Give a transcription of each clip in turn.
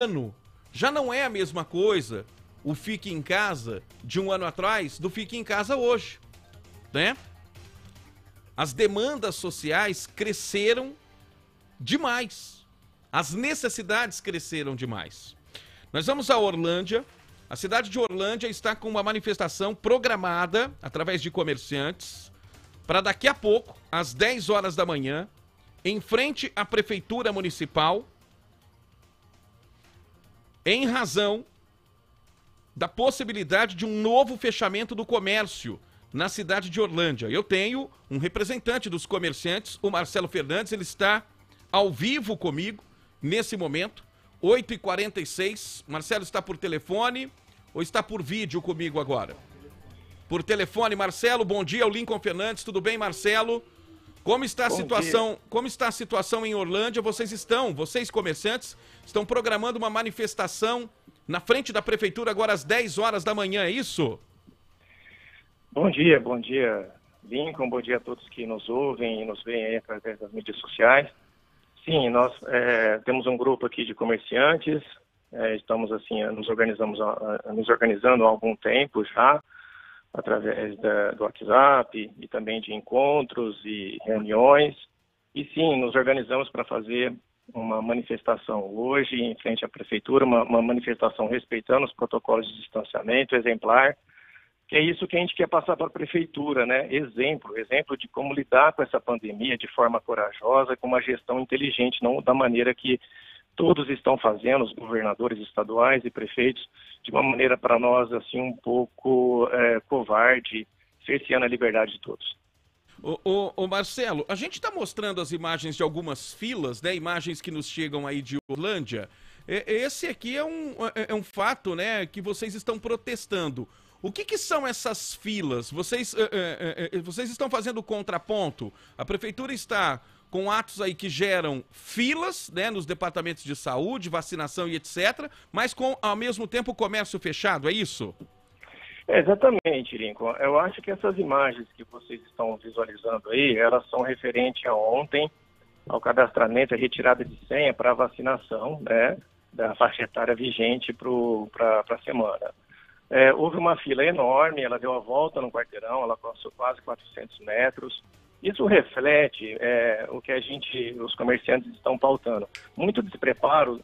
ano. Já não é a mesma coisa o Fique em Casa de um ano atrás do Fique em Casa hoje, né? As demandas sociais cresceram demais. As necessidades cresceram demais. Nós vamos a Orlândia. A cidade de Orlândia está com uma manifestação programada através de comerciantes para daqui a pouco, às 10 horas da manhã, em frente à Prefeitura Municipal, em razão da possibilidade de um novo fechamento do comércio na cidade de Orlândia. Eu tenho um representante dos comerciantes, o Marcelo Fernandes, ele está ao vivo comigo nesse momento, 8h46. Marcelo está por telefone ou está por vídeo comigo agora? Por telefone, Marcelo, bom dia, o Lincoln Fernandes, tudo bem, Marcelo? Como está a situação? Como está a situação em Orlândia? Vocês comerciantes, estão programando uma manifestação na frente da prefeitura agora às 10 horas da manhã, é isso? Bom dia, Lincoln, bom dia a todos que nos ouvem e nos veem aí através das mídias sociais. Sim, nós temos um grupo aqui de comerciantes, estamos assim, nos organizando há algum tempo já, através do WhatsApp e também de encontros e reuniões. E sim, nos organizamos para fazer uma manifestação hoje em frente à prefeitura, uma manifestação respeitando os protocolos de distanciamento exemplar, que é isso que a gente quer passar para a prefeitura, né? Exemplo de como lidar com essa pandemia de forma corajosa, com uma gestão inteligente, não da maneira que todos estão fazendo, os governadores estaduais e prefeitos, de uma maneira para nós assim um pouco covarde, cerceando a liberdade de todos. Ô Marcelo, a gente está mostrando as imagens de algumas filas, né? Imagens que nos chegam aí de Orlândia. Esse aqui é um fato, né? Que vocês estão protestando. O que são essas filas? Vocês estão fazendo contraponto? A prefeitura está com atos aí que geram filas, né, nos departamentos de saúde, vacinação e etc., mas com, ao mesmo tempo, o comércio fechado, é isso? Exatamente, Lincoln. Eu acho que essas imagens que vocês estão visualizando aí, elas são referentes a ontem, ao cadastramento e retirada de senha para a vacinação, né, da faixa etária vigente para a semana. Houve uma fila enorme, ela deu a volta no quarteirão, ela passou quase 400 metros. Isso reflete o que os comerciantes estão pautando. Muito despreparo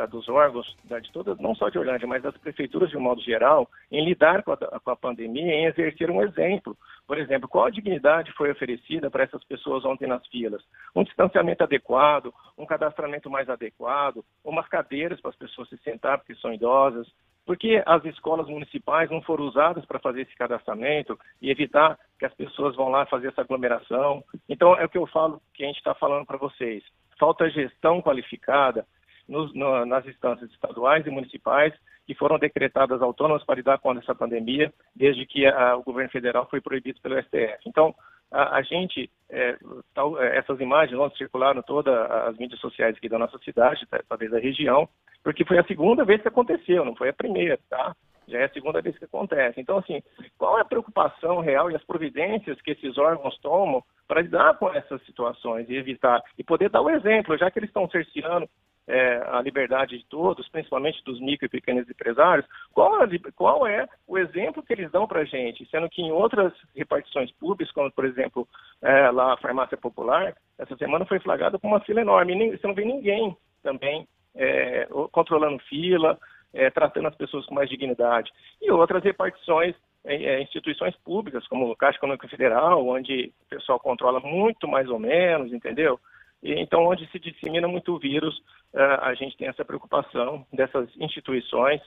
dos órgãos, de todas, não só de Orlândia, mas das prefeituras de um modo geral, em lidar com a pandemia, em exercer um exemplo. Por exemplo, qual a dignidade foi oferecida para essas pessoas ontem nas filas? Um distanciamento adequado, um cadastramento mais adequado, umas cadeiras para as pessoas se sentar porque são idosas. Por que as escolas municipais não foram usadas para fazer esse cadastramento e evitar que as pessoas vão lá fazer essa aglomeração? Então, é o que eu falo, que a gente está falando para vocês. Falta gestão qualificada nas instâncias estaduais e municipais que foram decretadas autônomas para lidar com essa pandemia, desde que o governo federal foi proibido pelo STF. Então, essas imagens vão circular em todas as mídias sociais aqui da nossa cidade, talvez da região, porque foi a segunda vez que aconteceu, não foi a primeira, tá? Já é a segunda vez que acontece. Então, assim, qual é a preocupação real e as providências que esses órgãos tomam para lidar com essas situações e evitar, e poder dar o exemplo, já que eles estão cerceando a liberdade de todos, principalmente dos micro e pequenos empresários, qual é o exemplo que eles dão para a gente? Sendo que em outras repartições públicas, como por exemplo lá a farmácia popular, essa semana foi flagrada com uma fila enorme. Você não vê ninguém também controlando fila, tratando as pessoas com mais dignidade. E outras repartições, instituições públicas, como o Caixa Econômica Federal, onde o pessoal controla muito mais ou menos, entendeu? Então, onde se dissemina muito o vírus, a gente tem essa preocupação dessas instituições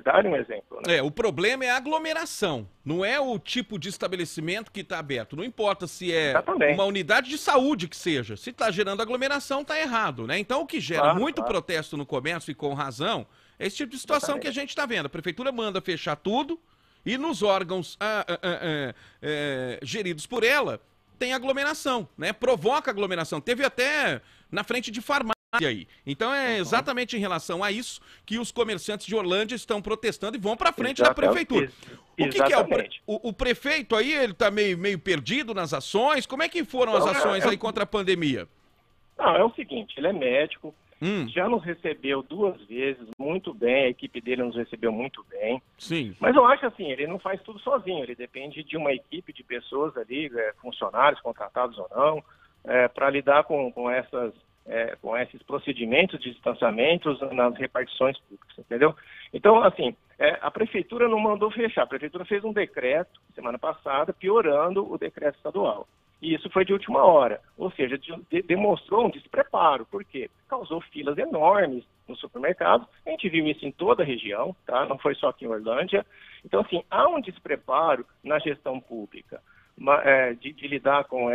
darem um exemplo. Né? O problema é a aglomeração, não é o tipo de estabelecimento que está aberto. Não importa se é Exatamente. Uma unidade de saúde que seja. Se está gerando aglomeração, está errado, né? Então, o que gera muito protesto no comércio, e com razão, é esse tipo de situação que a gente está vendo. A prefeitura manda fechar tudo e nos órgãos geridos por ela, tem aglomeração, né? Provoca aglomeração. Teve até na frente de farmácia aí. Então é exatamente em relação a isso que os comerciantes de Orlândia estão protestando e vão para frente da prefeitura. O que é o prefeito aí? Ele está meio perdido nas ações? Como é que foram as ações aí contra a pandemia? Não, é o seguinte, ele é médico, já nos recebeu 2 vezes, muito bem, a equipe dele nos recebeu muito bem. Sim. Mas eu acho assim, ele não faz tudo sozinho, ele depende de uma equipe de pessoas ali, funcionários contratados ou não, para lidar com esses procedimentos de distanciamentos nas repartições públicas, entendeu? Então, assim, a prefeitura não mandou fechar, a prefeitura fez um decreto semana passada piorando o decreto estadual. E isso foi de última hora, ou seja, demonstrou um despreparo. Por quê? Causou filas enormes nos supermercados, a gente viu isso em toda a região, tá? Não foi só aqui em Orlândia. Então, assim, há um despreparo na gestão pública de lidar com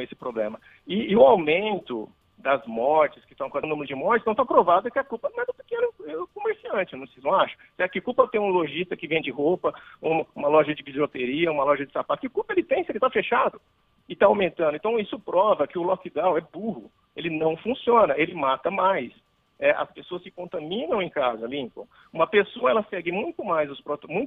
esse problema. E o aumento das mortes, que estão com o número de mortes, não está provado que a culpa não é do pequeno comerciante, vocês não acham? Se que culpa tem um lojista que vende roupa, uma loja de bijuteria, uma loja de sapato, que culpa ele tem se ele está fechado? E está aumentando. Então, isso prova que o lockdown é burro. Ele não funciona, ele mata mais. As pessoas se contaminam em casa, Lincoln. Uma pessoa, ela segue muito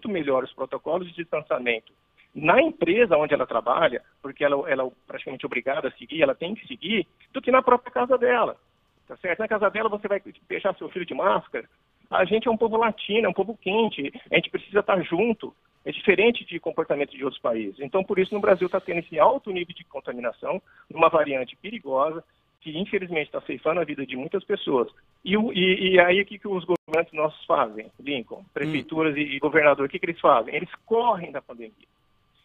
melhor os protocolos de distanciamento na empresa onde ela trabalha, porque ela é praticamente obrigada a seguir, ela tem que seguir, do que na própria casa dela. Tá certo? Na casa dela, você vai deixar seu filho de máscara. A gente é um povo latino, é um povo quente, a gente precisa estar junto. É diferente de comportamento de outros países. Então, por isso, no Brasil está tendo esse alto nível de contaminação, uma variante perigosa, que infelizmente está ceifando a vida de muitas pessoas. E aí, o que os governantes nossos fazem, Lincoln? Prefeituras e governadores, o que eles fazem? Eles correm da pandemia.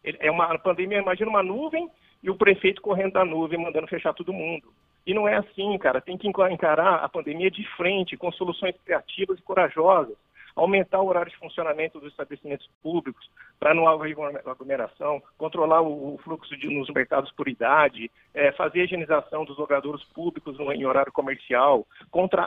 É uma pandemia, imagina uma nuvem e o prefeito correndo da nuvem, mandando fechar todo mundo. E não é assim, cara. Tem que encarar a pandemia de frente, com soluções criativas e corajosas. Aumentar o horário de funcionamento dos estabelecimentos públicos para não haver aglomeração, controlar o fluxo nos mercados por idade, fazer a higienização dos logradouros públicos em horário comercial,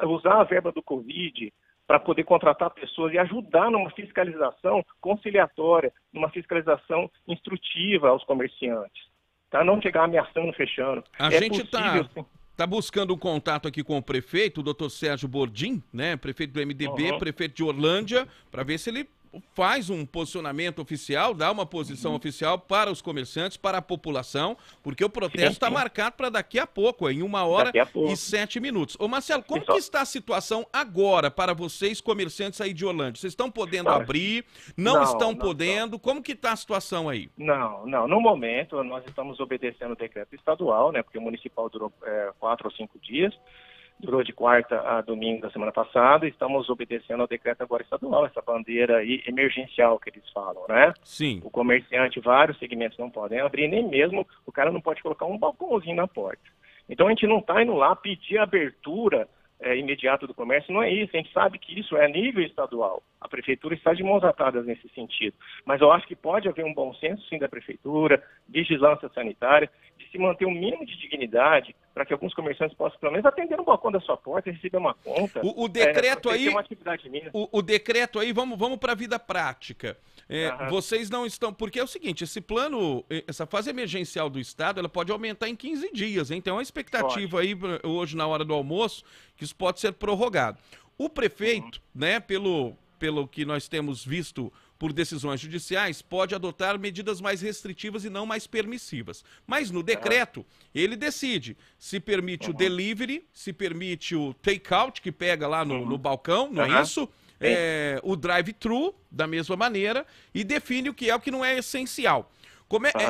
usar a verba do Covid para poder contratar pessoas e ajudar numa fiscalização conciliatória, numa fiscalização instrutiva aos comerciantes. Tá? Não chegar ameaçando, fechando. A gente está buscando um contato aqui com o prefeito, o doutor Sérgio Bordim, né, prefeito do MDB, prefeito de Orlândia, para ver se ele faz um posicionamento oficial, dá uma posição oficial para os comerciantes, para a população, porque o protesto está marcado para daqui a pouco, em 1h07. Ô Marcelo, como que está a situação agora para vocês, comerciantes aí de Orlândia? Vocês estão podendo abrir? Não estão podendo? Como que está a situação aí? Não. No momento, nós estamos obedecendo o decreto estadual, né, porque o municipal durou 4 ou 5 dias. Durou de quarta a domingo da semana passada, estamos obedecendo ao decreto agora estadual, essa bandeira aí emergencial que eles falam, né? Sim. O comerciante, vários segmentos não podem abrir, nem mesmo o cara não pode colocar um balcãozinho na porta. Então a gente não está indo lá pedir abertura imediata do comércio, não é isso, a gente sabe que isso é a nível estadual. A prefeitura está de mãos atadas nesse sentido. Mas eu acho que pode haver um bom senso, sim, da prefeitura, vigilância sanitária, de se manter um mínimo de dignidade para que alguns comerciantes possam, pelo menos, atender no balcão da sua porta e receber uma conta. O decreto aí, uma atividade mínima. O decreto aí, vamos para a vida prática. Vocês não estão... Porque é o seguinte, esse plano, essa fase emergencial do Estado, ela pode aumentar em 15 dias, hein? Tem uma expectativa aí, hoje, na hora do almoço, que isso pode ser prorrogado. O prefeito, né, pelo que nós temos visto por decisões judiciais, pode adotar medidas mais restritivas e não mais permissivas. Mas no decreto, ele decide se permite o delivery, se permite o take-out, que pega lá no balcão, não é isso? O drive-thru, da mesma maneira, e define o que não é essencial.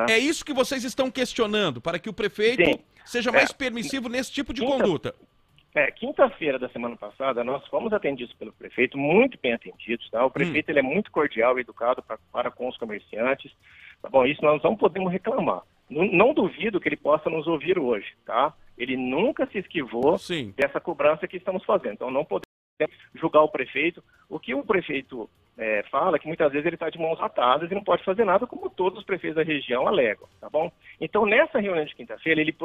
É isso que vocês estão questionando, para que o prefeito seja mais permissivo nesse tipo de conduta? Quinta-feira da semana passada, nós fomos atendidos pelo prefeito, muito bem atendidos, tá? O prefeito ele é muito cordial e educado para com os comerciantes. Tá bom, isso nós não podemos reclamar. Não duvido que ele possa nos ouvir hoje, tá? Ele nunca se esquivou dessa cobrança que estamos fazendo. Então não podemos julgar o prefeito. O que o prefeito fala é que muitas vezes ele está de mãos atadas e não pode fazer nada, como todos os prefeitos da região alegam, tá bom? Então, nessa reunião de quinta-feira, ele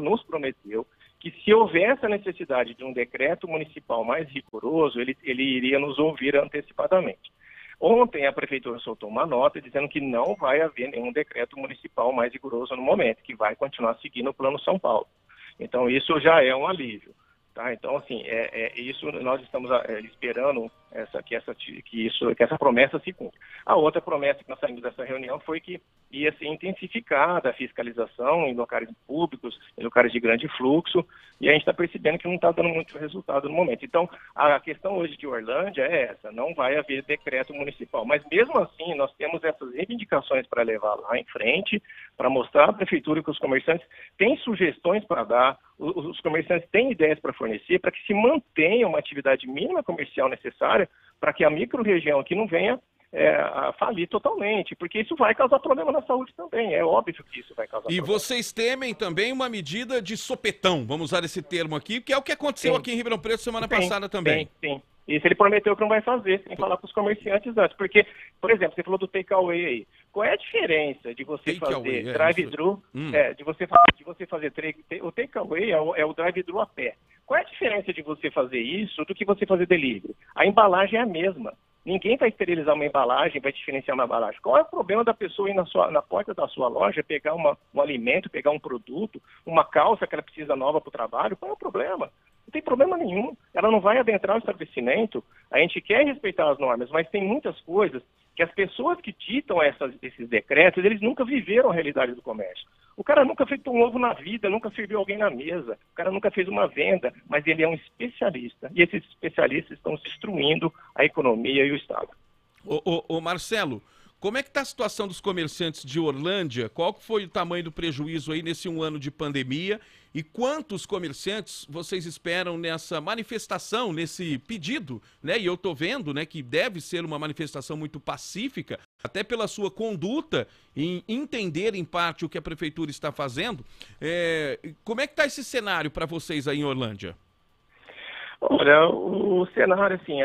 nos prometeu que se houvesse a necessidade de um decreto municipal mais rigoroso, ele iria nos ouvir antecipadamente. Ontem a prefeitura soltou uma nota dizendo que não vai haver nenhum decreto municipal mais rigoroso no momento, que vai continuar seguindo o Plano São Paulo. Então isso já é um alívio. Tá? Então, assim, isso nós estamos esperando que essa promessa se cumpra. A outra promessa que nós saímos dessa reunião foi que ia ser intensificada a fiscalização em locais públicos, em locais de grande fluxo, e a gente está percebendo que não está dando muito resultado no momento. Então, a questão hoje de Orlândia é essa, não vai haver decreto municipal, mas mesmo assim nós temos essas reivindicações para levar lá em frente, para mostrar à prefeitura que os comerciantes têm sugestões para dar, os comerciantes têm ideias para fornecer, para que se mantenha uma atividade mínima comercial necessária para que a micro-região aqui não venha a falir totalmente, porque isso vai causar problema na saúde também, é óbvio que isso vai causar problema. E vocês temem também uma medida de sopetão, vamos usar esse termo aqui, que é o que aconteceu aqui em Ribeirão Preto semana passada também. Sim. Isso ele prometeu que não vai fazer, sem falar com os comerciantes antes, porque, por exemplo, você falou do takeaway aí. Qual é a diferença de você fazer drive-thru, de você fazer o takeaway é o drive-thru a pé. Qual é a diferença de você fazer isso do que você fazer delivery? A embalagem é a mesma. Ninguém vai esterilizar uma embalagem, vai diferenciar uma embalagem. Qual é o problema da pessoa ir na porta da sua loja, pegar um alimento, pegar um produto, uma calça que ela precisa nova para o trabalho? Qual é o problema? Não tem problema nenhum. Ela não vai adentrar o estabelecimento. A gente quer respeitar as normas, mas tem muitas coisas que as pessoas que ditam esses decretos, eles nunca viveram a realidade do comércio. O cara nunca fez um ovo na vida, nunca serviu alguém na mesa, o cara nunca fez uma venda, mas ele é um especialista. E esses especialistas estão destruindo a economia e o Estado. Ô Marcelo, como é que está a situação dos comerciantes de Orlândia? Qual foi o tamanho do prejuízo aí nesse 1 ano de pandemia? E quantos comerciantes vocês esperam nessa manifestação, nesse pedido, né? E eu estou vendo, né, que deve ser uma manifestação muito pacífica, até pela sua conduta em entender em parte o que a prefeitura está fazendo. Como é que está esse cenário para vocês aí em Orlândia? Olha, o cenário, assim,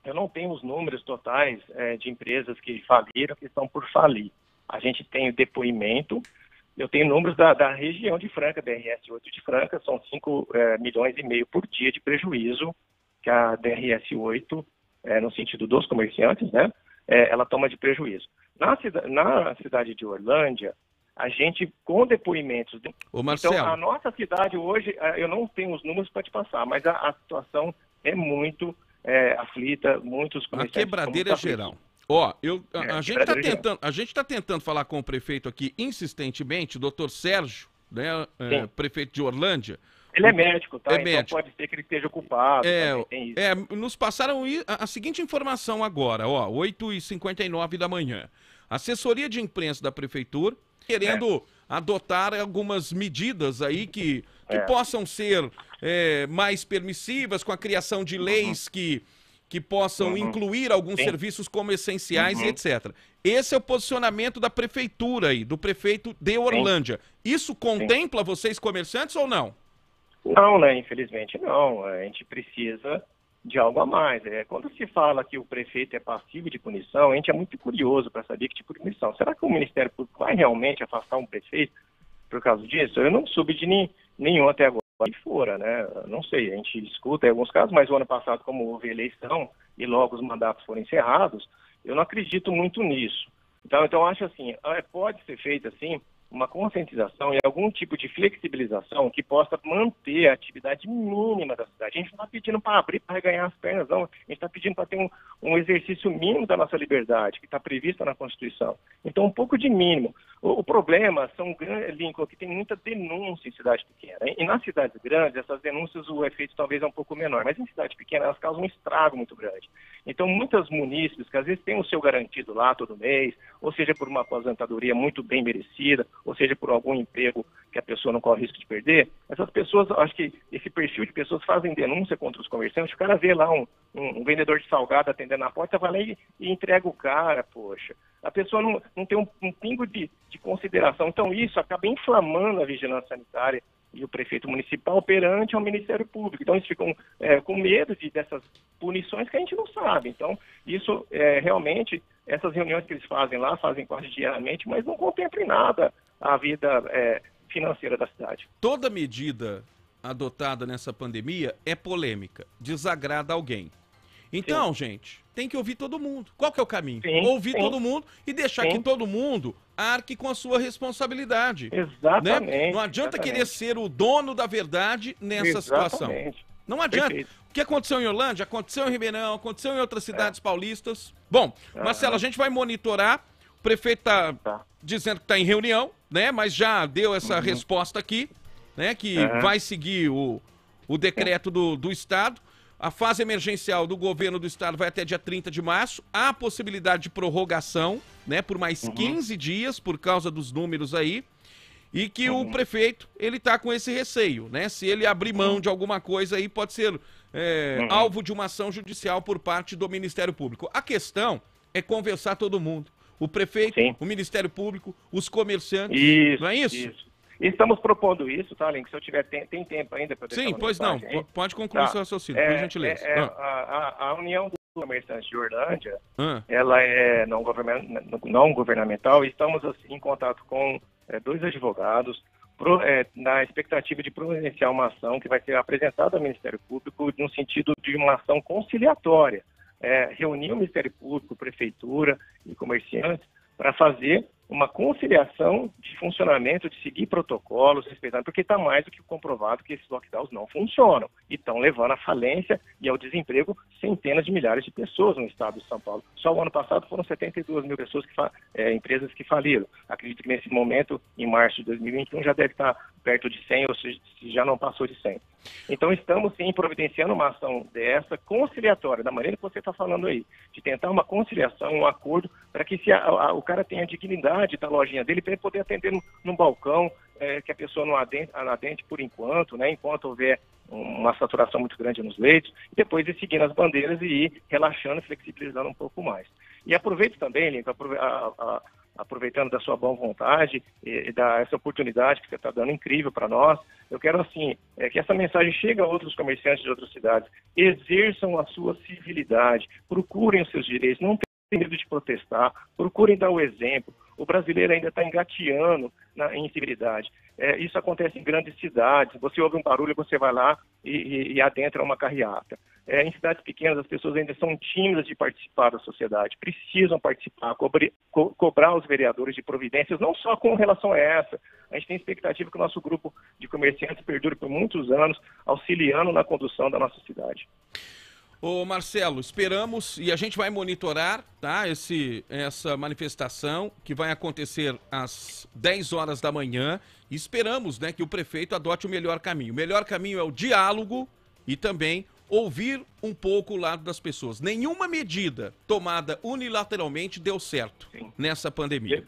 eu não tenho os números totais de empresas que faliram, que estão por falir. A gente tem o depoimento. Eu tenho números da região de Franca, DRS-8 de Franca, são 5,5 milhões por dia de prejuízo que a DRS-8, no sentido dos comerciantes, né, ela toma de prejuízo. Na cidade de Orlândia, a gente, com depoimentos... Ô Marcelo. Então, a nossa cidade hoje, eu não tenho os números para te passar, mas a situação é muito aflita, muitos comerciantes... A quebradeira geral. Ó, a gente está tentando falar com o prefeito aqui insistentemente, o doutor Sérgio, né, prefeito de Orlândia. Ele é médico, tá? Então médico. Pode ser que ele esteja ocupado. Tem isso. Nos passaram a seguinte informação agora, ó, 8h59 da manhã. Assessoria de imprensa da prefeitura querendo adotar algumas medidas aí que possam ser mais permissivas, com a criação de leis que possam incluir alguns serviços como essenciais e etc. Esse é o posicionamento da prefeitura aí, do prefeito de Orlândia. Isso contempla vocês comerciantes ou não? Não, né? Infelizmente não. A gente precisa de algo a mais. Quando se fala que o prefeito é passivo de punição, a gente é muito curioso para saber que tipo de punição. Será que o Ministério Público vai realmente afastar um prefeito por causa disso? Eu não soube de nenhum até agora. E fora, né? Não sei, a gente escuta em alguns casos, mas o ano passado, como houve eleição e logo os mandatos foram encerrados, eu não acredito muito nisso. Então eu acho assim, pode ser feita assim uma conscientização e algum tipo de flexibilização que possa manter a atividade mínima da cidade. A gente não está pedindo para abrir, para reganhar as pernas, não. A gente está pedindo para ter um exercício mínimo da nossa liberdade, que está prevista na Constituição. Então, um pouco de mínimo. O problema são, Lincoln, que tem muita denúncia em cidade pequena. E nas cidades grandes, essas denúncias, o efeito talvez é um pouco menor. Mas em cidade pequena, elas causam um estrago muito grande. Então, muitas munícipes, que às vezes têm o seu garantido lá todo mês, ou seja, por uma aposentadoria muito bem merecida, ou seja, por algum emprego que a pessoa não corre risco de perder, essas pessoas, acho que esse perfil de pessoas fazem denúncia contra os comerciantes, o cara vê lá um vendedor de salgado atendendo na porta, vai lá e entrega o cara, poxa. A pessoa não tem um pingo de consideração. Então isso acaba inflamando a vigilância sanitária e o prefeito municipal perante ao Ministério Público. Então eles ficam com medo dessas punições que a gente não sabe. Então isso realmente, essas reuniões que eles fazem lá, fazem quase diariamente, mas não contemplam em nada a vida financeira da cidade. Toda medida adotada nessa pandemia é polêmica, desagrada alguém. Então, gente, tem que ouvir todo mundo. Qual que é o caminho? Ouvir todo mundo e deixar que todo mundo arque com a sua responsabilidade. Exatamente. Né? Não adianta querer ser o dono da verdade nessa situação. Não adianta. Perfeito. O que aconteceu em Orlândia, aconteceu em Ribeirão, aconteceu em outras cidades paulistas. Bom, Marcelo, a gente vai monitorar. O prefeito está dizendo que está em reunião, né? Mas já deu essa resposta aqui, né? Que vai seguir o decreto do Estado. A fase emergencial do governo do Estado vai até dia 30 de março. Há a possibilidade de prorrogação, né? Por mais 15 dias, por causa dos números aí. E que o prefeito, ele tá com esse receio, né? Se ele abrir mão de alguma coisa aí, pode ser alvo de uma ação judicial por parte do Ministério Público. A questão é conversar todo mundo. O prefeito, o Ministério Público, os comerciantes, não é isso? Estamos propondo isso, tá, Link? Se eu tiver tem tempo ainda para deixar. Sim, pois não. Pode concluir seu raciocínio, por gentileza. A União dos Comerciantes de Orlândia, ela é não governamental, e estamos assim, em contato com 2 advogados, na expectativa de providenciar uma ação que vai ser apresentada ao Ministério Público no sentido de uma ação conciliatória. Reunir o Ministério Público, Prefeitura e comerciantes para fazer uma conciliação de funcionamento, de seguir protocolos, respeitando, porque está mais do que comprovado que esses lockdowns não funcionam e estão levando à falência e ao desemprego centenas de milhares de pessoas no estado de São Paulo. Só o ano passado foram 72 mil pessoas, empresas que faliram. Acredito que nesse momento, em março de 2021, já deve estar perto de 100, ou seja, se já não passou de 100. Então estamos sim providenciando uma ação dessa conciliatória, da maneira que você está falando aí, de tentar uma conciliação, um acordo, para que o cara tenha dignidade da lojinha dele, para ele poder atender num balcão, que a pessoa não adente por enquanto, né, enquanto houver uma saturação muito grande nos leitos, e depois ir seguindo as bandeiras e ir relaxando, flexibilizando um pouco mais. E aproveito também, Lincoln, aproveitando da sua boa vontade e essa oportunidade que você está dando incrível para nós, eu quero assim, que essa mensagem chegue a outros comerciantes de outras cidades, exerçam a sua civilidade, procurem os seus direitos, não tenham medo de protestar, procurem dar o exemplo. O brasileiro ainda está engateando na incivilidade. Isso acontece em grandes cidades. Você ouve um barulho, você vai lá e adentra uma carreata. Em cidades pequenas, as pessoas ainda são tímidas de participar da sociedade. Precisam participar, cobrar os vereadores de providências, não só com relação a essa. A gente tem expectativa que o nosso grupo de comerciantes perdure por muitos anos, auxiliando na condução da nossa cidade. Ô Marcelo, esperamos e a gente vai monitorar, tá, essa manifestação que vai acontecer às 10 horas da manhã e esperamos, né, que o prefeito adote o melhor caminho. O melhor caminho é o diálogo e também ouvir um pouco o lado das pessoas. Nenhuma medida tomada unilateralmente deu certo nessa pandemia.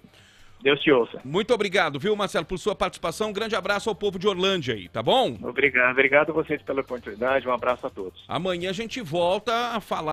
Deus te ouça. Muito obrigado, viu, Marcelo, por sua participação. Um grande abraço ao povo de Orlândia aí, tá bom? Obrigado a vocês pela oportunidade. Um abraço a todos. Amanhã a gente volta a falar